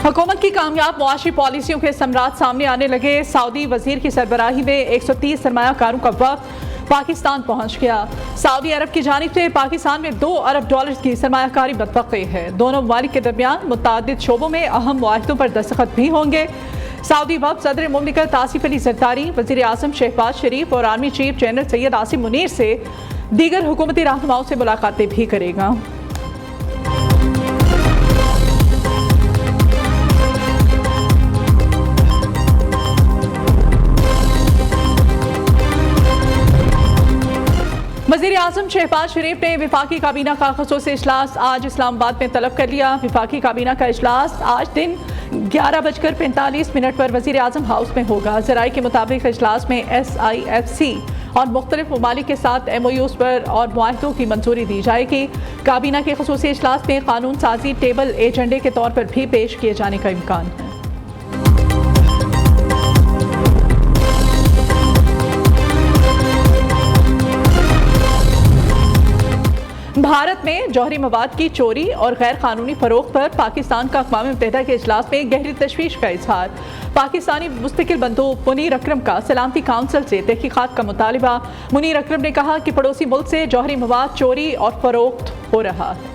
हुकूमत की कामयाब मुआशी पॉलिसियों के समरात सामने आने लगे। सऊदी वजीर की सरबराही में 130 सरमायाकारों का वफ्द पाकिस्तान पहुंच गया। सऊदी अरब की जानिब से पाकिस्तान में $2 अरब की सरमायाकारी मुतवक्की है। दोनों ममालिक के दरमियान मुतअद्दिद शोबों में अहम मुआहिदों पर दस्तखत भी होंगे। सऊदी वफ्द सदर मुमलिकत आसिफ अली जरदारी, वज़ीर आज़म शहबाज शरीफ और army chief general Syed Asim Munir से दीगर हुकूमती रहनुमाओं से मुलाकातें भी करेगा। वज़ीर आज़म शहबाज शरीफ ने विफाकी काबीना का ख़ुसूसी इजलास आज इस्लामाबाद में तलब कर लिया। विफाकी काबीना का इजलास आज दिन 11:45 पर वज़ीर आज़म हाउस में होगा। ज़राए के मुताबिक इजलास में SIFC और मुख्तलिफ ममालिक के साथ MOUs पर और मुआहिदों की मंजूरी दी जाएगी। काबीना के ख़ुसूसी इजलास में कानून साजी टेबल एजेंडे के तौर पर भी पेश किए जाने का इम्कान है। भारत में जौहरी मवाद की चोरी और गैर कानूनी फरोख्त पर पाकिस्तान का अक़वाम मुत्तहिदा के इजलास में गहरी तशवीश का इजहार। पाकिस्तानी मुस्तकिल बंदूक मुनीर अकरम का सलामती काउंसिल से तहकीकात का मुतालिबा। मुनीर अकरम ने कहा कि पड़ोसी मुल्क से जौहरी मवाद चोरी और फरोख्त हो रहा है।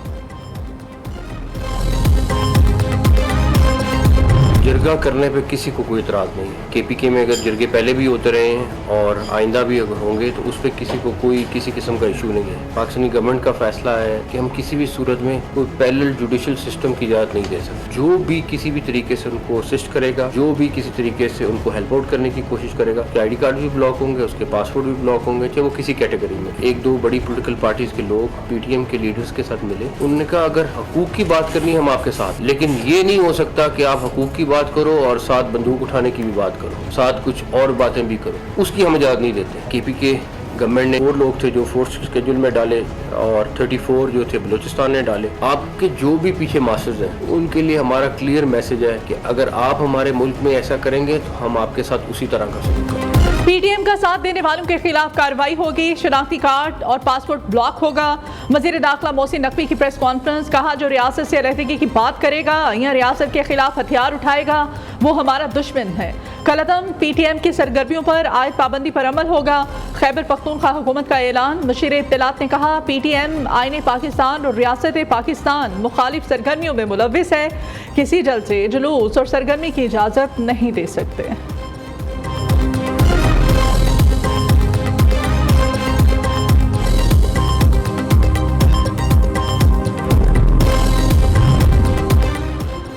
जरगा करने पे किसी को कोई इतराज़ नहीं है। KPK में अगर जरगे पहले भी होते रहे हैं और आइंदा भी अगर होंगे तो उस पर किसी को कोई किसी किस्म का इशू नहीं है। पाकिस्तानी गवर्नमेंट का फैसला है कि हम किसी भी सूरत में कोई पैरेलल जुडिशल सिस्टम की इजाज़त नहीं दे सकते। जो भी किसी भी तरीके से उनको असिस्ट करेगा, जो भी किसी तरीके से उनको हेल्प आउट करने की कोशिश करेगा, उसके ID कार्ड भी ब्लॉक होंगे, उसके पासपोर्ट भी ब्लॉक होंगे, चाहे वो किसी कैटेगरी में। एक दो बड़ी पोलिटिकल पार्टीज के लोग PTM के लीडर्स के साथ मिले, उन्होंने कहा अगर हकूक की बात करनी हम आपके साथ, लेकिन ये नहीं हो सकता कि आप हकूक की बात करो और साथ बंदूक उठाने की भी बात करो, साथ कुछ और बातें भी करो। उसकी हम इजाज़त नहीं देते। KPK गवर्नमेंट ने 4 लोग थे जो फोर्स स्केड्यूल में डाले और 34 जो थे बलूचिस्तान ने डाले। आपके जो भी पीछे मास्टर्स हैं उनके लिए हमारा क्लियर मैसेज है कि अगर आप हमारे मुल्क में ऐसा करेंगे तो हम आपके साथ उसी तरह का सलूक करेंगे। PTM का साथ देने वालों के खिलाफ कार्रवाई होगी। शनाख्ती कार्ड और पासपोर्ट ब्लॉक होगा। वज़ीर दाखिला मोहसिन नकवी की प्रेस कॉन्फ्रेंस, कहा जो रियासत से अलहदगी की बात करेगा या रियासत के खिलाफ हथियार उठाएगा वो हमारा दुश्मन है। कलअदम PTM की सरगर्मियों पर आयद पाबंदी पर अमल होगा। खैबर पख्तूनख्वा हुकूमत का ऐलान। मुशीर इत्तलात ने कहा PTM आईने पाकिस्तान और रियासत पाकिस्तान मुखालिफ सरगर्मियों में मुलव्विस है। किसी जलसे, जुलूस और सरगर्मी की इजाज़त नहीं दे सकते।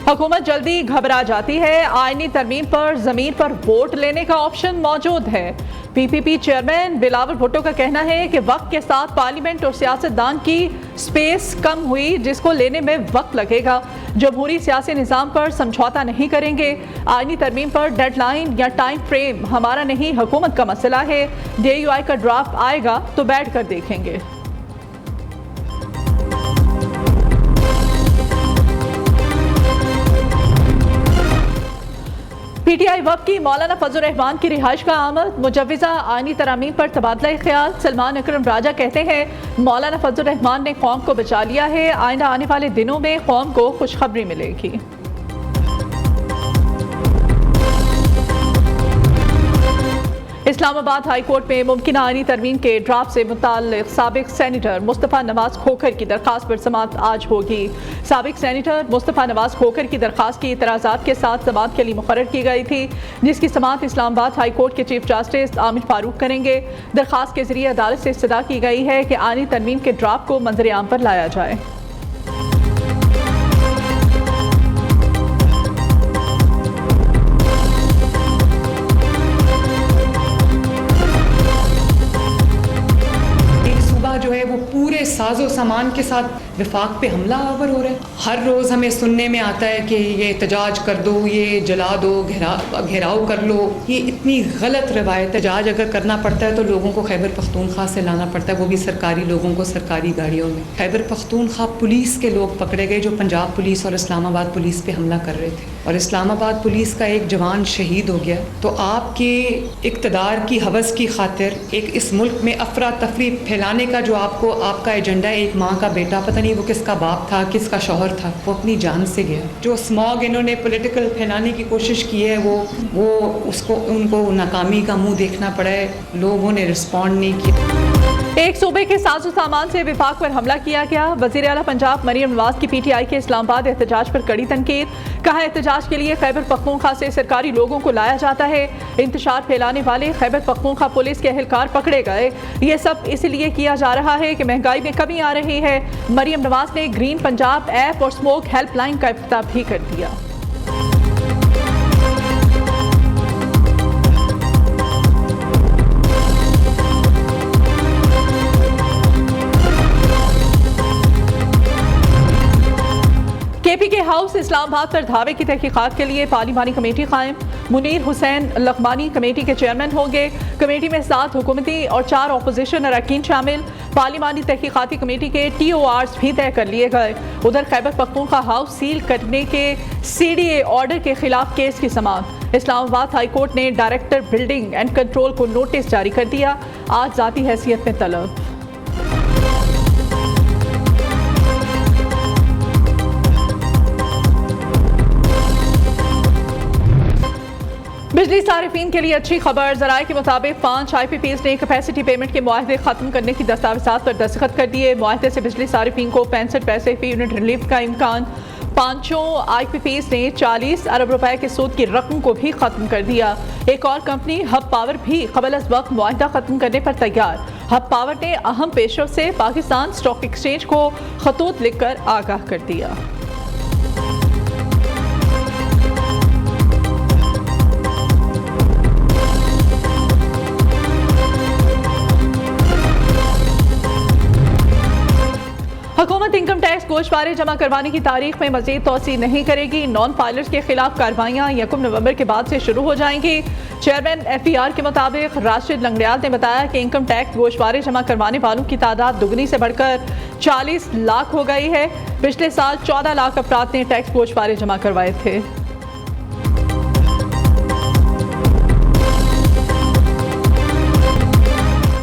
हुकूमत जल्दी घबरा जाती है। आईनी तरमीम पर जमीन पर वोट लेने का ऑप्शन मौजूद है। PPP चेयरमैन बिलावल भुट्टो का कहना है कि वक्त के साथ पार्लियामेंट और सियासतदान की स्पेस कम हुई, जिसको लेने में वक्त लगेगा। जमहूरी सियासी निज़ाम पर समझौता नहीं करेंगे। आईनी तरमीम पर डेडलाइन या टाइम फ्रेम हमारा नहीं, हुकूमत का मसला है। DUI का ड्राफ्ट आएगा तो बैठ कर देखेंगे। PTI वफ़द की मौलाना फजल रहमान की रिहाइश का आमद। मुजव्विज़ा आईनी तरामीम पर तबादला ख्याल। सलमान अकरम राजा कहते हैं मौलाना फजल रहमान ने कौम को बचा लिया है। आइंदा आने वाले दिनों में कौम को खुशखबरी मिलेगी। इस्लामाबाद हाई कोर्ट में मुमकिन आईनी तरमीम के ड्राफ्ट से मुताल्लिक़ साबिक़ सेनेटर मुस्तफ़ा नवाज़ खोखर की दरख्वास्त पर समाअत आज होगी। साबिक़ सेनेटर मुस्तफ़ा नवाज़ खोखर की दरख्वास्त की इतराज़ात के साथ समाअत के लिए मुक़र्रर की गई थी, जिसकी समाअत इस्लामाबाद हाई कोर्ट के चीफ जस्टिस आमिर फारूक करेंगे। दरख्वास्त के ज़रिए अदालत से इस्तदा की गई है कि आईनी तरमीम के ड्राफ्ट को मंज़र आम पर लाया जाए। जो है वो पूरे साजो सामान के साथ विफाक पे हमला आवर हो रहा है। हर रोज़ हमें सुनने में आता है कि ये एहतजाज कर दो, ये जला दो, घेराव कर लो। ये इतनी गलत रवायत है। एहतजाज अगर करना पड़ता है तो लोगों को खैबर पख्तूनख्वा से लाना पड़ता है, वो भी सरकारी लोगों को सरकारी गाड़ियों में। खैबर पख्तूनख्वा पुलिस के लोग पकड़े गए जो पंजाब पुलिस और इस्लामाबाद पुलिस पे हमला कर रहे थे, और इस्लामाबाद पुलिस का एक जवान शहीद हो गया। तो आपके इक़्तिदार की हवस की खातिर एक इस मुल्क में अफरा तफरी फैलाने का जो आपका एजेंडा एजेंडा है। एक माँ का बेटा, पता नहीं वो किसका बाप था, किसका शौहर था, वो अपनी जान से गया। जो स्मॉग इन्होंने पॉलिटिकल फैलाने की कोशिश की है, वो उसको उनको नाकामी का मुंह देखना पड़ा है। लोगों ने रिस्पॉन्ड नहीं किया। एक सूबे के साजो सामान से विफाक पर हमला किया गया। वज़ीर आला पंजाब मरियम नवाज की पीटीआई के इस्लामाबाद एहतजाज पर कड़ी तनकीद। कहा, एहतजाज के लिए खैबर पख्तूनख्वा से सरकारी लोगों को लाया जाता है। इंतशार फैलाने वाले खैबर पख्तूनख्वा पुलिस के एहलकार पकड़े गए। ये सब इसलिए किया जा रहा है कि महंगाई में कमी आ रही है। मरियम नवाज ने ग्रीन पंजाब ऐप और स्मोक हेल्पलाइन का इफ्तिताह भी कर दिया। केपी के हाउस इस्लामाबाद पर धावे की तहकीकात के लिए पार्लिमानी कमेटी कायम। मुनीर हुसैन लखमानी कमेटी के चेयरमैन होंगे। कमेटी में 7 हुकूमती और 4 अपोजिशन अरकान शामिल। पार्लिमानी तहकीकाती कमेटी के TORs भी तय कर लिए गए। उधर खैबर पख्तूनख्वा हाउस सील करने के CDA ऑर्डर के खिलाफ केस की समाअत। इस्लामाबाद हाई कोर्ट ने डायरेक्टर बिल्डिंग एंड कंट्रोल को नोटिस जारी कर दिया। आज जाती हैसियत में तलब। बिजली सारिफीन के लिए अच्छी खबर। ज़राए के मुताबिक 5 IPPs ने कैपेसिटी पेमेंट के मुआहदे खत्म करने की दस्तावेज़ात पर दस्तखत कर दिए। मुआहदे से बिजली सारिफीन को 65 पैसे फी यूनिट रिलीफ का इम्कान। 5 IPPs ने 40 अरब रुपए के सूद की रकम को भी खत्म कर दिया। एक और कंपनी हब पावर भी क़बल अज़ वक्त मुआहदा खत्म करने पर तैयार। हब पावर ने अहम पेशरफ से पाकिस्तान स्टॉक एक्सचेंज को खतूत लिखकर आगाह कर दिया। हुकूमत इनकम टैक्स गोशवारे जमा करवाने की तारीख में मजीद तोसी नहीं करेगी। नॉन फाइलर्स के खिलाफ कार्रवाइयाँ 1 नवंबर के बाद से शुरू हो जाएंगी। चेयरमैन FPR के मुताबिक राशिद लंगड़ियाल ने बताया कि इनकम टैक्स गोशवारे जमा करवाने वालों की तादाद दुगनी से बढ़कर 40 लाख हो गई है। पिछले साल 14 लाख अफराद ने टैक्स गोशवारे जमा करवाए थे।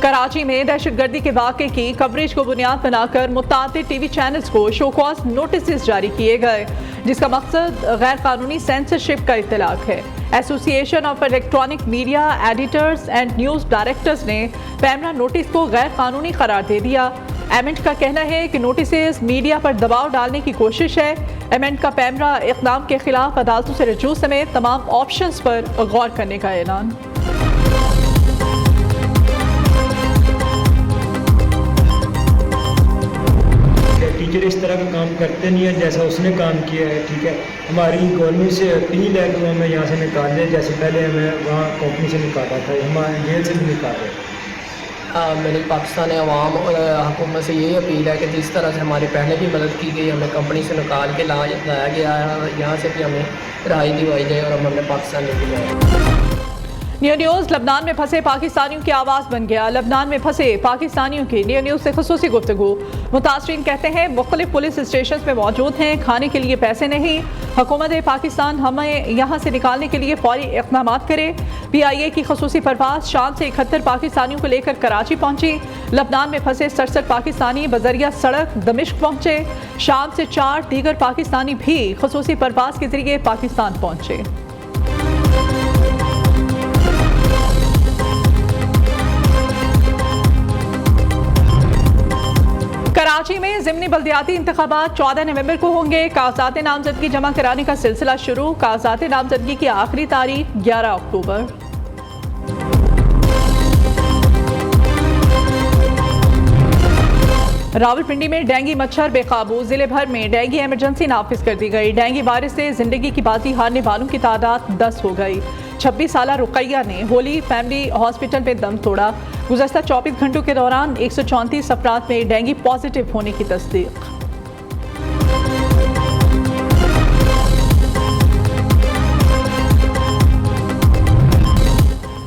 कराची में दहशतगर्दी के वाक़े की कवरेज को बुनियाद बनाकर मुतादिद TV चैनल्स को शो कॉज नोटिस जारी किए गए, जिसका मकसद गैर कानूनी सेंसरशिप का इत्तलाक है। Association of electronic media editors and news directors ने पैमरा नोटिस को गैर कानूनी करार दे दिया। एमेंट का कहना है कि नोटिस मीडिया पर दबाव डालने की कोशिश है। एमेंट का पैमरा इक़दाम के खिलाफ अदालतों से रजू समेत तमाम ऑप्शंस पर गौर करने का ऐलान। टीचर इस तरह का काम करते नहीं है जैसा उसने काम किया है। ठीक है, हमारी गवर्नमेंट से अपील है कि हमें यहाँ से निकाल दें, जैसे पहले हमें वहाँ कंपनी से निकाला था, हमारे जेल से भी निकाल रहे। मेरी पाकिस्तान अवाम और हुकूमत से यही अपील है कि जिस तरह से हमारी पहले भी मदद की गई, हमें कंपनी से निकाल के लाया गया है, यहाँ से भी हमें रिहाई दिलवाई जाए और हमें पाकिस्तान लेके जाए। न्यू न्यूज़ लबनान में फंसे पाकिस्तानियों की आवाज़ बन गया। लबनान में फंसे पाकिस्तानियों की न्यू न्यूज़ से खुसूसी गुफ्तगू। मुतासरीन कहते हैं मुख्तलिफ पुलिस स्टेशन में मौजूद हैं, खाने के लिए पैसे नहीं। हुकूमत पाकिस्तान हमें यहाँ से निकालने के लिए फौरी इक़दाम करे। PIA की खुसूसी परवाज़ शाम से 71 पाकिस्तानियों को लेकर कराची पहुँची। लबनान में फंसे 67 पाकिस्तानी बजरिया सड़क दमिश्क पहुँचे। शाम से 4 दीगर पाकिस्तानी भी खुसूसी परवाज़ के जरिए पाकिस्तान पहुँचे। कराची में ज़िमनी बल्दियाती इंतखाबात 14 नवंबर को होंगे। कागजात नामजदगी जमा कराने का सिलसिला शुरू। कागजात नामजदगी की आखिरी तारीख 11 अक्टूबर। रावलपिंडी में डेंगू मच्छर बेकाबू। जिले भर में डेंगू इमरजेंसी नाफिज कर दी गई। डेंगू वायरस से जिंदगी की बाजी हारने वालों की तादाद 10 हो गई। 26 साला रुकैया ने होली फैमिली हॉस्पिटल में दम तोड़ा। गुज़श्ता 24 घंटों के दौरान 134 अफराद में डेंगू पॉजिटिव होने की तस्दीक।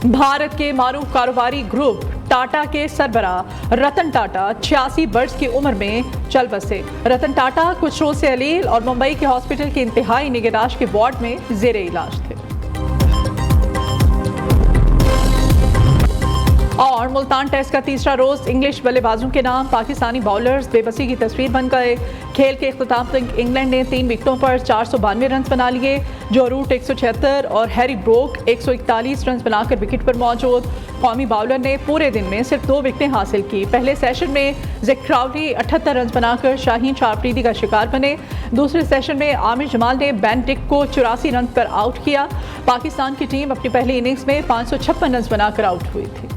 भारत के मारूफ कारोबारी ग्रुप टाटा के सरबराह रतन टाटा 86 वर्ष की उम्र में चल बसे। रतन टाटा कुछ रोज से अलील और मुंबई के हॉस्पिटल के इंतहाई निगहदाश्त के वार्ड में जेर इलाज थे। और और मुल्तान टेस्ट का तीसरा रोज इंग्लिश बल्लेबाजों के नाम। पाकिस्तानी बॉलर्स बेबसी की तस्वीर बन गए। खेल के इख्तिताम तक इंग्लैंड ने 3 विकेटों पर 492 रन बना लिए। जो रूट 176 और हैरी ब्रोक 141 रन बनाकर विकेट पर मौजूद। कौमी बॉलर ने पूरे दिन में सिर्फ 2 विकेटें हासिल की। पहले सेशन में ज़ैक क्राउली 78 रन बनाकर शाहीन शाहफरीदी का शिकार बने। दूसरे सेशन में आमिर जमाल ने बेन डिक को 84 रन पर आउट किया। पाकिस्तान की टीम अपनी पहली इनिंग्स में 556 रन बनाकर आउट हुई थी।